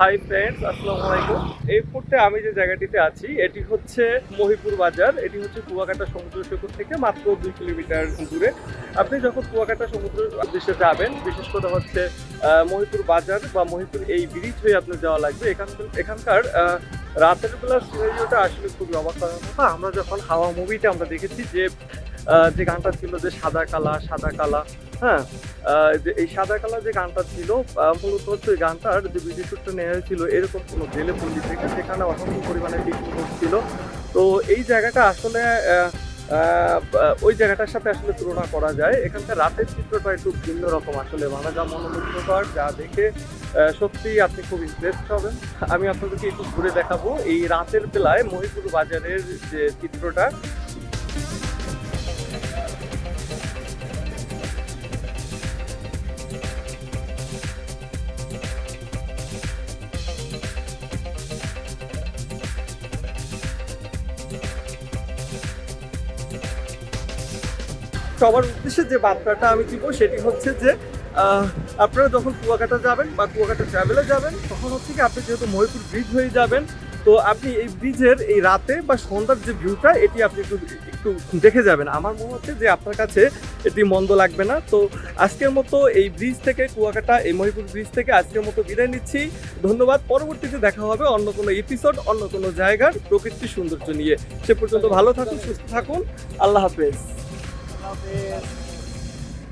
Hi friends, আসসালামু আলাইকুম। এই মুহূর্তে আমি যে জায়গাটিতে আছি এটি হচ্ছে মহিপুর বাজার। এটি হচ্ছে কুয়াকাটা সমুদ্র সৈকত থেকে মাত্র 2 কিলোমিটার দূরে। আপনি যখন কুয়াকাটা সমুদ্র উদ্দেশ্যে যাবেন, বিশেষ করে হচ্ছে মহিপুর বাজার বা মহিপুর এই ব্রিজ হয়ে আপনার যাওয়া লাগবে। এখানকার রাতের বেলার সিনারিওটা আসলে খুবই অবাক করার মতো। আমরা যখন হাওয়া মুভিতে আমরা দেখেছি যে যে গানটা ছিল যে সাদা কালা সাদা কালা, হ্যাঁ, যে এই সাদা কালা যে গানটা ছিল, মূলত হচ্ছে ওই গানটার যে ভিডিও শুটটা নেওয়া হয়েছিল এরকম কোনো জেলে পল্লী থেকে, যেখানে অসংখ্য পরিমাণে টিকটক ছিল। তো এই জায়গাটা আসলে ওই জায়গাটার সাথে আসলে তুলনা করা যায়। এখানকার রাতের চিত্রটা একটু ভিন্ন রকম আসলে, মানে যা মনোমুগ্ধকর, যা দেখে সত্যি আপনি খুব ইমপ্রেসড হবেন। আমি আপনাদেরকে একটু ঘুরে দেখাবো এই রাতের বেলায় মহিপুর বাজারের যে চিত্রটা। সবার উদ্দেশ্যে যে বার্তাটা আমি দিব সেটি হচ্ছে যে আপনারা যখন কুয়াকাটা যাবেন বা কুয়াকাটা ট্রাভেলে যাবেন, তখন হচ্ছে কি আপনি যেহেতু মহিপুর ব্রিজ হয়ে যাবেন, তো আপনি এই ব্রিজের এই রাতে বা সন্ধ্যার যে ভিউটা এটি আপনি একটু একটু দেখে যাবেন। আমার মনে হচ্ছে যে আপনার কাছে এটি মন্দ লাগবে না। তো আজকের মতো এই ব্রিজ থেকে, কুয়াকাটা এই মহিপুর ব্রিজ থেকে আজকের মতো বিদায় নিচ্ছি। ধন্যবাদ। পরবর্তীতে দেখা হবে অন্য কোনো এপিসোড, অন্য কোনো জায়গার প্রকৃতির সৌন্দর্য নিয়ে। সে পর্যন্ত ভালো থাকুন, সুস্থ থাকুন। আল্লাহ হাফেজ। Love it.